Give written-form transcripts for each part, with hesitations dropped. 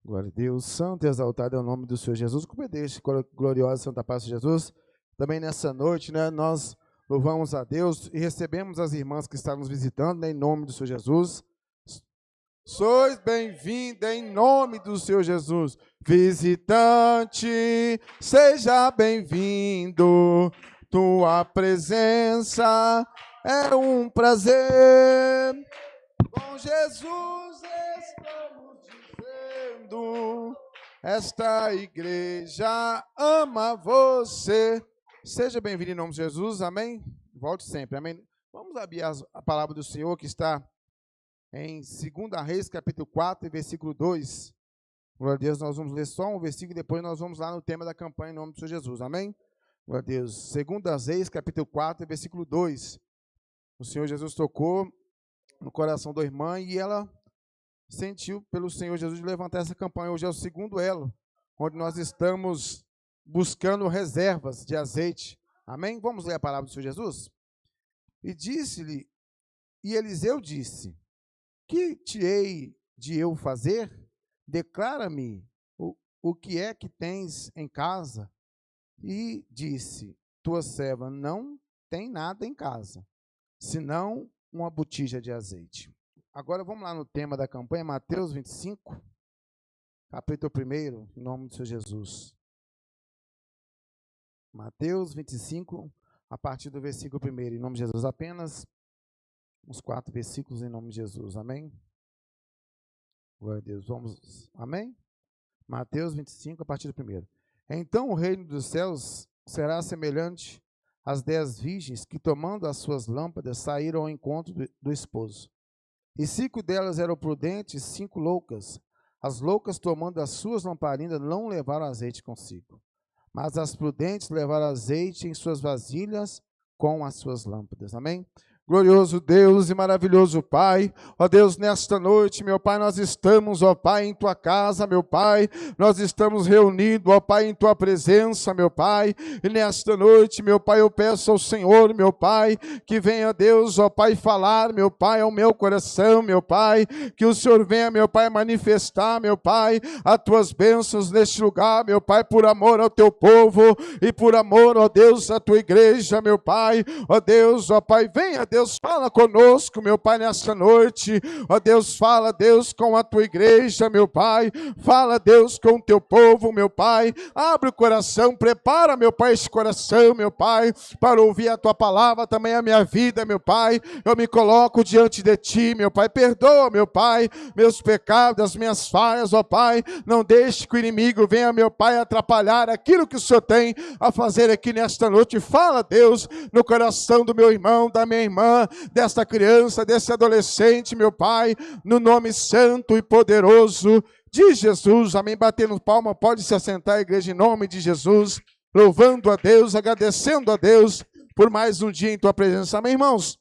Glória a Deus, santo e exaltado é o nome do Senhor Jesus. Como é deste, gloriosa Santa Paz de Jesus. Também nessa noite, nós louvamos a Deus e recebemos as irmãs que estão nos visitando, em nome do Senhor Jesus. Sois bem-vindo em nome do Senhor Jesus. Visitante, seja bem-vindo. Tua presença é um prazer. Com Jesus estamos dizendo, esta igreja ama você. Seja bem-vindo em nome de Jesus, amém? Volte sempre, amém? Vamos abrir a palavra do Senhor que está em 2 Reis, capítulo 4, versículo 2. Glória a Deus, nós vamos ler só um versículo e depois nós vamos lá no tema da campanha em nome do Senhor Jesus, amém? Glória a Deus. 2 Reis, capítulo 4, versículo 2. O Senhor Jesus tocou no coração da irmã e ela sentiu pelo Senhor Jesus de levantar essa campanha. Hoje é o segundo elo, onde nós estamos buscando reservas de azeite. Amém? Vamos ler a palavra do Senhor Jesus? E disse-lhe, e Eliseu disse, que te hei de eu fazer? Declara-me o que é que tens em casa. E disse, tua serva não tem nada em casa, senão uma botija de azeite. Agora vamos lá no tema da campanha, Mateus 25, capítulo 1, em nome do Senhor Jesus. Mateus 25, a partir do versículo 1, em nome de Jesus. Apenas uns 4 versículos em nome de Jesus, amém? Glória a Deus, vamos, amém? Mateus 25, a partir do 1. Então o reino dos céus será semelhante às 10 virgens que, tomando as suas lâmpadas, saíram ao encontro do esposo. E 5 delas eram prudentes, 5 loucas. As loucas, tomando as suas lamparinas, não levaram azeite consigo. Mas as prudentes levaram azeite em suas vasilhas com as suas lâmpadas. Amém? Glorioso Deus e maravilhoso Pai, ó Deus, nesta noite, meu Pai, nós estamos, ó Pai, em Tua casa, meu Pai, nós estamos reunidos, ó Pai, em Tua presença, meu Pai, e nesta noite, meu Pai, eu peço ao Senhor, meu Pai, que venha, Deus, ó Pai, falar, meu Pai, ao meu coração, meu Pai, que o Senhor venha, meu Pai, manifestar, meu Pai, as Tuas bênçãos neste lugar, meu Pai, por amor ao Teu povo e por amor, ó Deus, à Tua igreja, meu Pai, ó Deus, ó Pai, venha, Deus, fala conosco, meu Pai, nesta noite. Ó Deus, fala, Deus, com a Tua igreja, meu Pai. Fala, Deus, com o Teu povo, meu Pai. Abre o coração, prepara, meu Pai, esse coração, meu Pai, para ouvir a Tua palavra, também a minha vida, meu Pai. Eu me coloco diante de Ti, meu Pai. Perdoa, meu Pai, meus pecados, as minhas falhas, ó Pai. Não deixe que o inimigo venha, meu Pai, atrapalhar aquilo que o Senhor tem a fazer aqui nesta noite. Fala, Deus, no coração do meu irmão, da minha irmã, desta criança, desse adolescente, meu Pai, no nome santo e poderoso de Jesus, amém. Batendo palma, pode se assentar, a igreja, em nome de Jesus, louvando a Deus, agradecendo a Deus por mais um dia em Tua presença, amém, irmãos?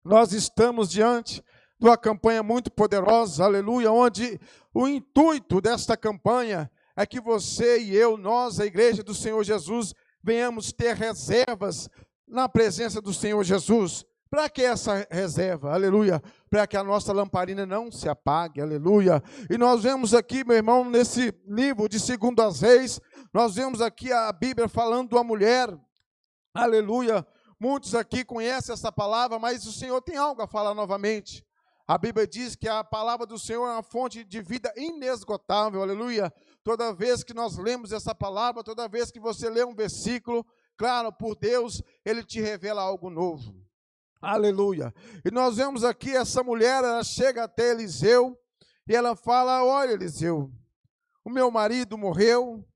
Nós estamos diante de uma campanha muito poderosa, aleluia, onde o intuito desta campanha é que você e eu, nós, a igreja do Senhor Jesus, venhamos ter reservas na presença do Senhor Jesus. Para que essa reserva? Aleluia. Para que a nossa lamparina não se apague. Aleluia. E nós vemos aqui, meu irmão, nesse livro de 2 Reis, nós vemos aqui a Bíblia falando de uma mulher. Aleluia. Muitos aqui conhecem essa palavra, mas o Senhor tem algo a falar novamente. A Bíblia diz que a palavra do Senhor é uma fonte de vida inesgotável. Aleluia. Toda vez que nós lemos essa palavra, toda vez que você lê um versículo, claro, por Deus, Ele te revela algo novo. Aleluia. E nós vemos aqui essa mulher, ela chega até Eliseu e ela fala, olha, Eliseu, o meu marido morreu,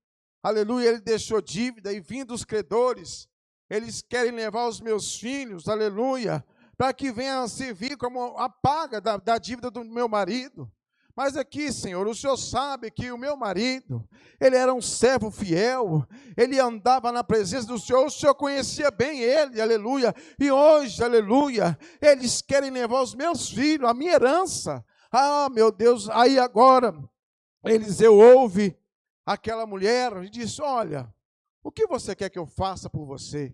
aleluia, ele deixou dívida e vindo os credores, eles querem levar os meus filhos, aleluia, para que venha servir como a paga da dívida do meu marido. Mas aqui, Senhor, o Senhor sabe que o meu marido, ele era um servo fiel, ele andava na presença do Senhor, o Senhor conhecia bem ele, aleluia, e hoje, aleluia, eles querem levar os meus filhos, a minha herança. Ah, meu Deus, aí agora, Eliseu ouve aquela mulher e diz, olha, o que você quer que eu faça por você?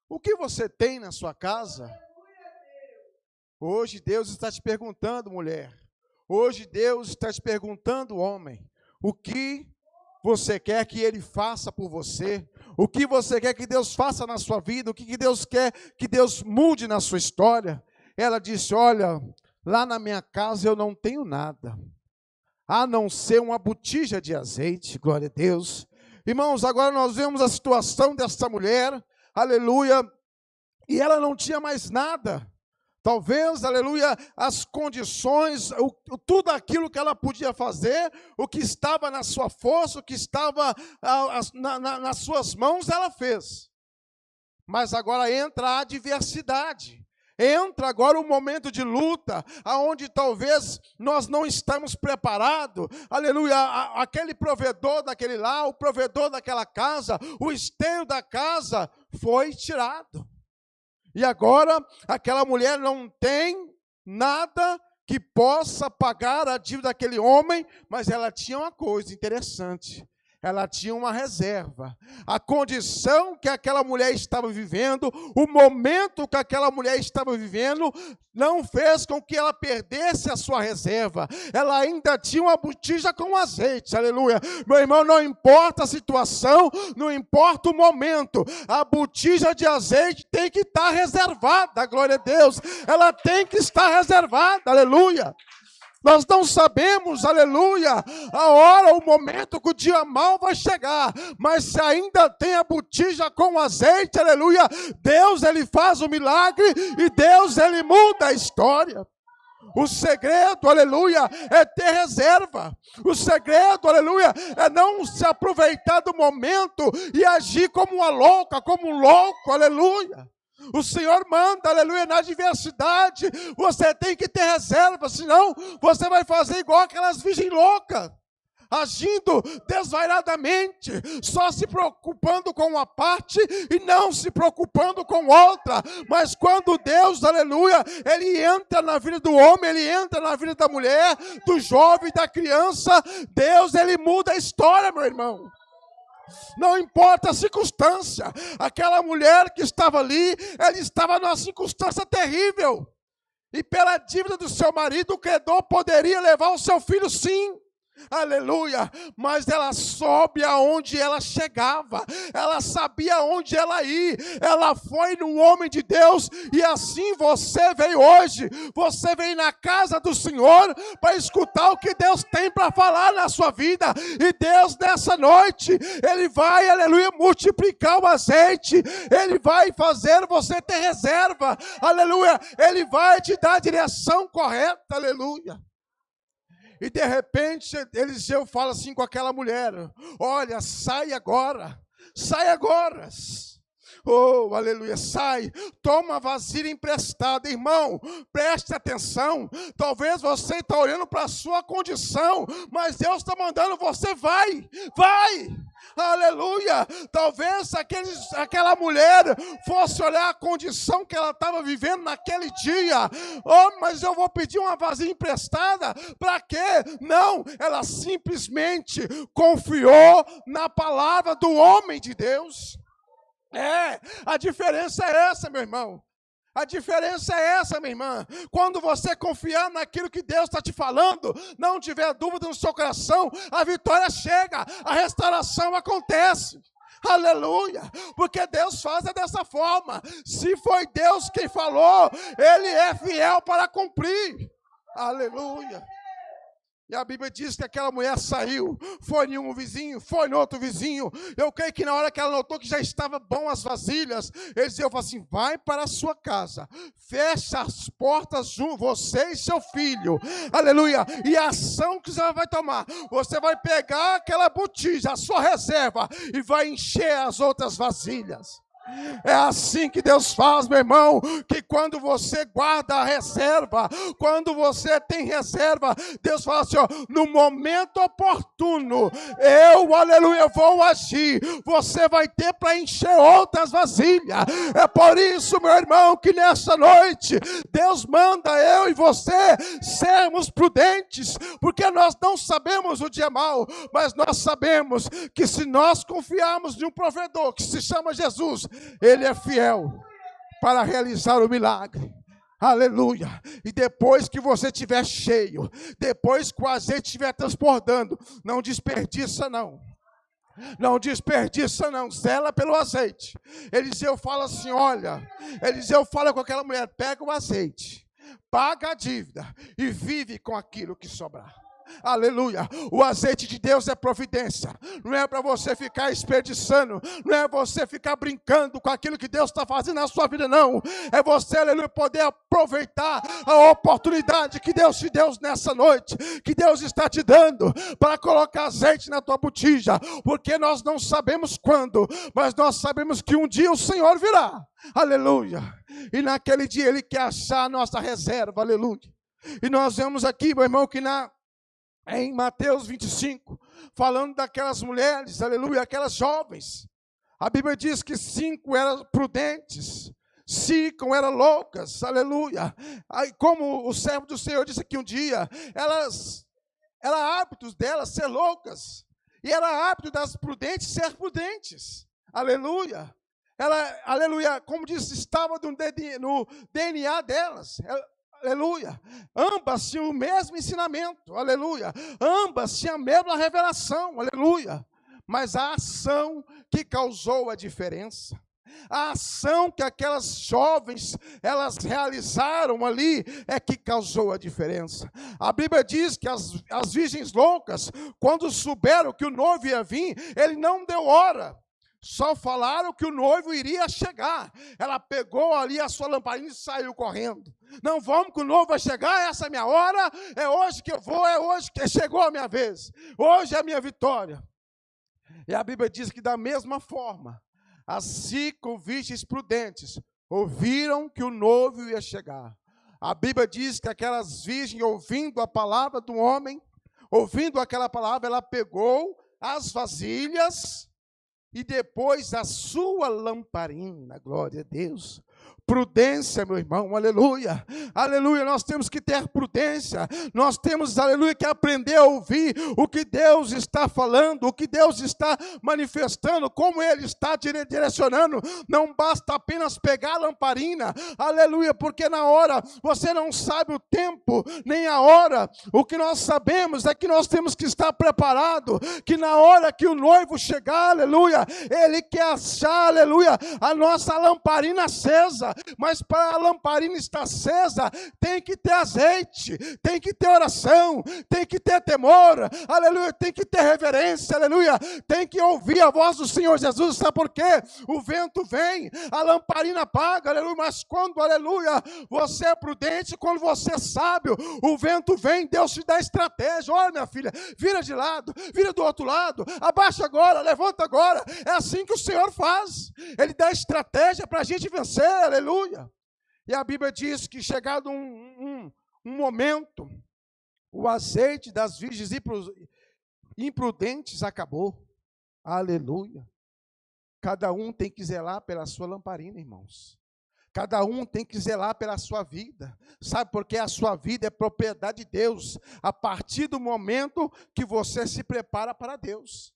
O que você tem na sua casa? Hoje Deus está te perguntando, mulher. Hoje Deus está te perguntando, homem, o que você quer que Ele faça por você, o que você quer que Deus faça na sua vida, o que Deus quer que Deus mude na sua história. Ela disse, olha, lá na minha casa eu não tenho nada, a não ser uma botija de azeite, glória a Deus. Irmãos, agora nós vemos a situação dessa mulher, aleluia, e ela não tinha mais nada. Talvez, aleluia, as condições, tudo aquilo que ela podia fazer, o que estava na sua força, o que estava nas suas mãos, ela fez. Mas agora entra a adversidade. Entra agora um momento de luta, aonde talvez nós não estamos preparados, aleluia, aquele provedor daquele lar, o provedor daquela casa, o esteio da casa foi tirado. E agora aquela mulher não tem nada que possa pagar a dívida daquele homem, mas ela tinha uma coisa interessante. Ela tinha uma reserva. A condição que aquela mulher estava vivendo, o momento que aquela mulher estava vivendo, não fez com que ela perdesse a sua reserva. Ela ainda tinha uma botija com azeite, aleluia. Meu irmão, não importa a situação, não importa o momento, a botija de azeite tem que estar reservada, glória a Deus. Ela tem que estar reservada, aleluia. Nós não sabemos, aleluia, a hora, o momento que o dia mau vai chegar, mas se ainda tem a botija com azeite, aleluia, Deus, Ele faz o milagre e Deus, Ele muda a história. O segredo, aleluia, é ter reserva. O segredo, aleluia, é não se aproveitar do momento e agir como uma louca, como um louco, aleluia. O Senhor manda, aleluia, na adversidade, você tem que ter reserva, senão você vai fazer igual aquelas virgens loucas, agindo desvairadamente, só se preocupando com uma parte e não se preocupando com outra. Mas quando Deus, aleluia, Ele entra na vida do homem, Ele entra na vida da mulher, do jovem, da criança, Deus, Ele muda a história, meu irmão. Não importa a circunstância, aquela mulher que estava ali, ela estava numa circunstância terrível, e pela dívida do seu marido, o credor poderia levar o seu filho, sim, aleluia, mas ela soube aonde ela chegava, ela sabia aonde ela ia, ela foi no homem de Deus, e assim você veio hoje, você veio na casa do Senhor, para escutar o que Deus tem para falar na sua vida, e Deus nessa noite, Ele vai, aleluia, multiplicar o azeite, Ele vai fazer você ter reserva, aleluia, Ele vai te dar a direção correta, aleluia. E de repente, Eliseu fala assim com aquela mulher, olha, sai agora, oh, aleluia, sai, toma a vasilha emprestada, irmão, preste atenção, talvez você está olhando para a sua condição, mas Deus está mandando você, vai, aleluia, talvez aquela mulher fosse olhar a condição que ela estava vivendo naquele dia, oh, mas eu vou pedir uma vasilha emprestada, para quê? Não, ela simplesmente confiou na palavra do homem de Deus. A diferença é essa, meu irmão. A diferença é essa, minha irmã. Quando você confiar naquilo que Deus está te falando, não tiver dúvida no seu coração, a vitória chega, a restauração acontece. Aleluia, porque Deus faz dessa forma. Se foi Deus quem falou, Ele é fiel para cumprir. Aleluia. E a Bíblia diz que aquela mulher saiu, foi em um vizinho, foi no outro vizinho. Eu creio que na hora que ela notou que já estava bom as vasilhas, Eliseu falou assim, vai para a sua casa, fecha as portas, você e seu filho, aleluia, e a ação que você vai tomar, você vai pegar aquela botija, a sua reserva, e vai encher as outras vasilhas. É assim que Deus faz, meu irmão, que quando você guarda a reserva, quando você tem reserva, Deus fala assim, ó, no momento oportuno, aleluia, vou agir, você vai ter para encher outras vasilhas. É por isso, meu irmão, que nessa noite, Deus manda eu e você sermos prudentes, porque nós não sabemos o dia mau, mas nós sabemos que se nós confiarmos em um provedor, que se chama Jesus, Ele é fiel para realizar o milagre. Aleluia. E depois que você estiver cheio, depois que o azeite estiver transbordando, não desperdiça não. Não desperdiça não, zela pelo azeite. Eliseu fala assim, olha, Eliseu fala com aquela mulher, pega o azeite, paga a dívida e vive com aquilo que sobrar. Aleluia, o azeite de Deus é providência, não é para você ficar desperdiçando, não é você ficar brincando com aquilo que Deus está fazendo na sua vida, não, é você, aleluia, poder aproveitar a oportunidade que Deus te deu nessa noite, que Deus está te dando, para colocar azeite na tua botija, porque nós não sabemos quando, mas nós sabemos que um dia o Senhor virá, aleluia, e naquele dia Ele quer achar a nossa reserva, aleluia, e nós vemos aqui, meu irmão, que em Mateus 25, falando daquelas mulheres, aleluia, aquelas jovens. A Bíblia diz que 5 eram prudentes, 5 eram loucas, aleluia. Aí, como o servo do Senhor disse aqui um dia, era hábito delas ser loucas, e era hábito das prudentes ser prudentes, aleluia. Aleluia, como disse, estava no DNA delas, aleluia, ambas tinham o mesmo ensinamento, aleluia, ambas tinham a mesma revelação, aleluia, mas a ação que causou a diferença, a ação que aquelas jovens, elas realizaram ali, é que causou a diferença. A Bíblia diz que as virgens loucas, quando souberam que o noivo ia vir, ele não deu hora, só falaram que o noivo iria chegar. Ela pegou ali a sua lamparina e saiu correndo. Não, vamos que o noivo vai chegar, essa é a minha hora, é hoje que eu vou, é hoje que chegou a minha vez. Hoje é a minha vitória. E a Bíblia diz que da mesma forma, as 5 virgens prudentes ouviram que o noivo ia chegar. A Bíblia diz que aquelas virgens, ouvindo a palavra do homem, ouvindo aquela palavra, ela pegou as vasilhas e depois a sua lamparina, glória a Deus. Prudência, meu irmão, aleluia, aleluia, nós temos que ter prudência, nós temos, aleluia, que aprender a ouvir o que Deus está falando, o que Deus está manifestando, como Ele está direcionando, não basta apenas pegar a lamparina, aleluia, porque na hora, você não sabe o tempo, nem a hora, o que nós sabemos é que nós temos que estar preparado, que na hora que o noivo chegar, aleluia, Ele quer achar, aleluia, a nossa lamparina acesa, mas para a lamparina estar acesa, tem que ter azeite, tem que ter oração, tem que ter temor, aleluia, tem que ter reverência, aleluia, tem que ouvir a voz do Senhor Jesus, sabe por quê? O vento vem, a lamparina apaga, aleluia, mas quando, aleluia, você é prudente, quando você é sábio, o vento vem, Deus te dá estratégia, olha minha filha, vira de lado, vira do outro lado, abaixa agora, levanta agora, é assim que o Senhor faz, Ele dá estratégia para a gente vencer, aleluia. E a Bíblia diz que chegado um momento, o azeite das virgens imprudentes acabou. Aleluia. Cada um tem que zelar pela sua lamparina, irmãos. Cada um tem que zelar pela sua vida. Sabe por quê? A sua vida é propriedade de Deus. A partir do momento que você se prepara para Deus.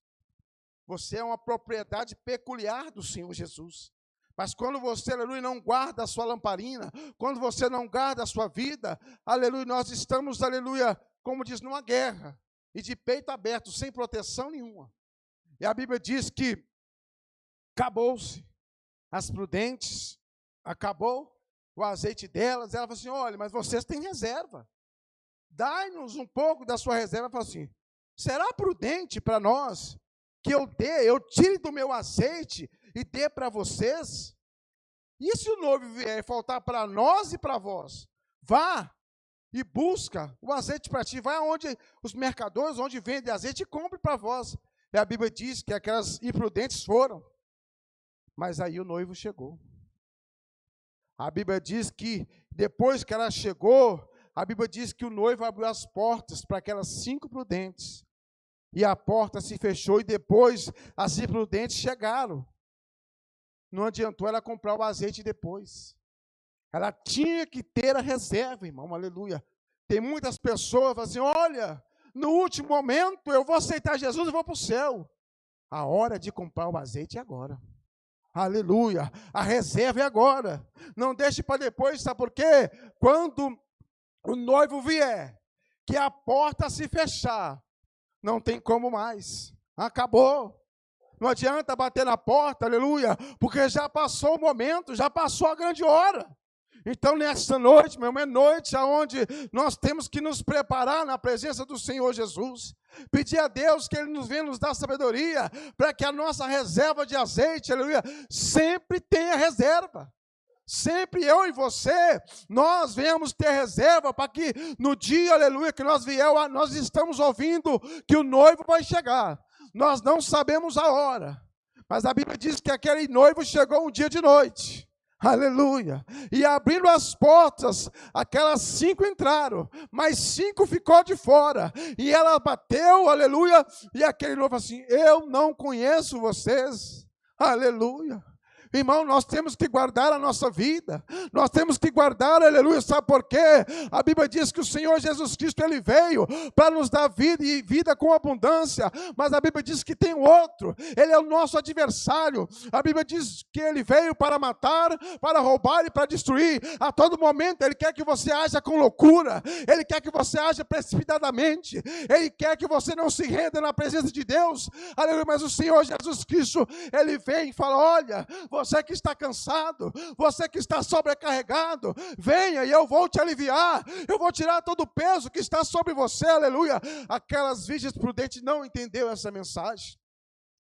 Você é uma propriedade peculiar do Senhor Jesus. Mas quando você, aleluia, não guarda a sua lamparina, quando você não guarda a sua vida, aleluia, nós estamos, aleluia, como diz, numa guerra, e de peito aberto, sem proteção nenhuma. E a Bíblia diz que acabou-se as prudentes, acabou o azeite delas, ela falou assim, olha, mas vocês têm reserva, dai-nos um pouco da sua reserva. Ela falou assim, será prudente para nós que eu tire do meu azeite e dê para vocês? E se o noivo vier faltar para nós e para vós? Vá e busca o azeite para ti, vai aonde os mercadores, onde vendem azeite, e compre para vós. E a Bíblia diz que aquelas imprudentes foram, mas aí o noivo chegou. A Bíblia diz que depois que ela chegou, a Bíblia diz que o noivo abriu as portas para aquelas 5 prudentes, e a porta se fechou, e depois as imprudentes chegaram. Não adiantou ela comprar o azeite depois. Ela tinha que ter a reserva, irmão, aleluia. Tem muitas pessoas que falam assim, olha, no último momento eu vou aceitar Jesus e vou para o céu. A hora de comprar o azeite é agora. Aleluia. A reserva é agora. Não deixe para depois, sabe por quê? Quando o noivo vier, que a porta se fechar, não tem como mais. Acabou. Não adianta bater na porta, aleluia, porque já passou o momento, já passou a grande hora. Então, nesta noite, meu irmão, é noite onde nós temos que nos preparar na presença do Senhor Jesus. Pedir a Deus que Ele nos venha nos dar sabedoria, para que a nossa reserva de azeite, aleluia, sempre tenha reserva. Sempre eu e você, nós venhamos ter reserva, para que no dia, aleluia, que nós vier, nós estamos ouvindo que o noivo vai chegar. Nós não sabemos a hora, mas a Bíblia diz que aquele noivo chegou um dia de noite. Aleluia. E abrindo as portas, aquelas 5 entraram, mas 5 ficou de fora. E ela bateu, aleluia, e aquele noivo assim, eu não conheço vocês. Aleluia. Irmão, nós temos que guardar a nossa vida, nós temos que guardar, aleluia, sabe por quê? A Bíblia diz que o Senhor Jesus Cristo, Ele veio para nos dar vida e vida com abundância, mas a Bíblia diz que tem outro, Ele é o nosso adversário. A Bíblia diz que Ele veio para matar, para roubar e para destruir. A todo momento Ele quer que você haja com loucura, Ele quer que você haja precipitadamente, Ele quer que você não se renda na presença de Deus, aleluia, mas o Senhor Jesus Cristo, Ele vem e fala, olha, você que está cansado, você que está sobrecarregado, venha e eu vou te aliviar, eu vou tirar todo o peso que está sobre você, aleluia. Aquelas virgens prudentes não entenderam essa mensagem,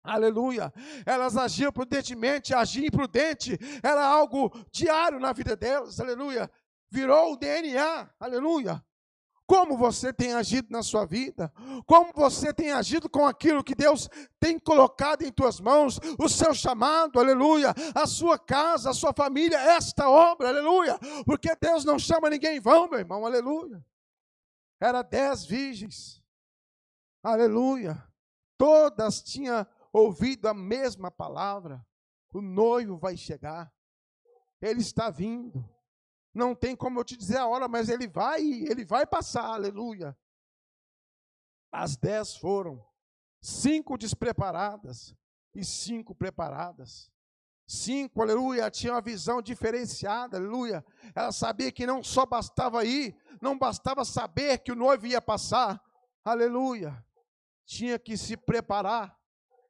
aleluia. Elas agiam prudentemente, agir imprudente era algo diário na vida delas, aleluia. Virou o DNA, aleluia. Como você tem agido na sua vida? Como você tem agido com aquilo que Deus tem colocado em tuas mãos? O seu chamado, aleluia, a sua casa, a sua família, esta obra, aleluia. Porque Deus não chama ninguém em vão, meu irmão, aleluia. Era 10 virgens, aleluia. Todas tinham ouvido a mesma palavra. O noivo vai chegar, ele está vindo. Não tem como eu te dizer a hora, mas ele vai passar, aleluia. As 10 foram, 5 despreparadas e 5 preparadas. 5, aleluia, tinham uma visão diferenciada, aleluia. Ela sabia que não só bastava ir, não bastava saber que o noivo ia passar, aleluia. Tinha que se preparar,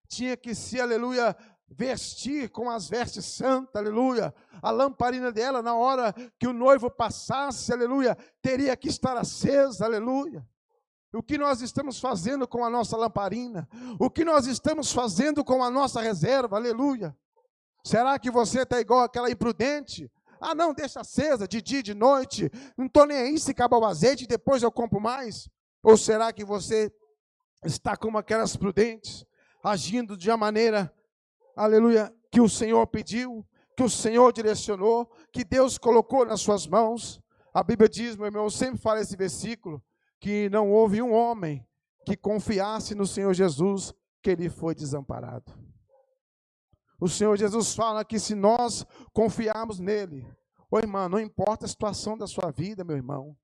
tinha que se, aleluia, vestir com as vestes santas, aleluia. A lamparina dela, na hora que o noivo passasse, aleluia, teria que estar acesa, aleluia. O que nós estamos fazendo com a nossa lamparina? O que nós estamos fazendo com a nossa reserva, aleluia? Será que você está igual aquela imprudente? Ah, não, deixa acesa de dia e de noite, não estou nem aí se acabar o azeite, depois eu compro mais? Ou será que você está como aquelas prudentes, agindo de uma maneira, aleluia, que o Senhor pediu, que o Senhor direcionou, que Deus colocou nas suas mãos? A Bíblia diz, meu irmão, eu sempre falo esse versículo, que não houve um homem que confiasse no Senhor Jesus, que ele foi desamparado. O Senhor Jesus fala que se nós confiarmos nele, ô irmão, não importa a situação da sua vida, meu irmão,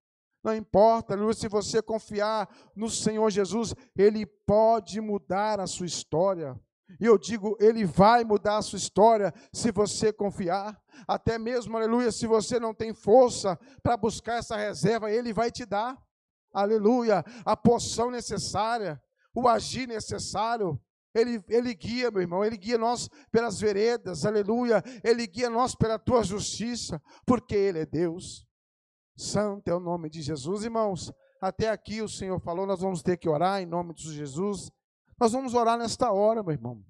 não importa, se você confiar no Senhor Jesus, Ele pode mudar a sua história. E eu digo, Ele vai mudar a sua história se você confiar. Até mesmo, aleluia, se você não tem força para buscar essa reserva, Ele vai te dar, aleluia, a porção necessária, o agir necessário. Ele guia, meu irmão, Ele guia nós pelas veredas, aleluia, Ele guia nós pela tua justiça, porque Ele é Deus. Santo é o nome de Jesus, irmãos. Até aqui o Senhor falou, nós vamos ter que orar em nome de Jesus. Nós vamos orar nesta hora, meu irmão.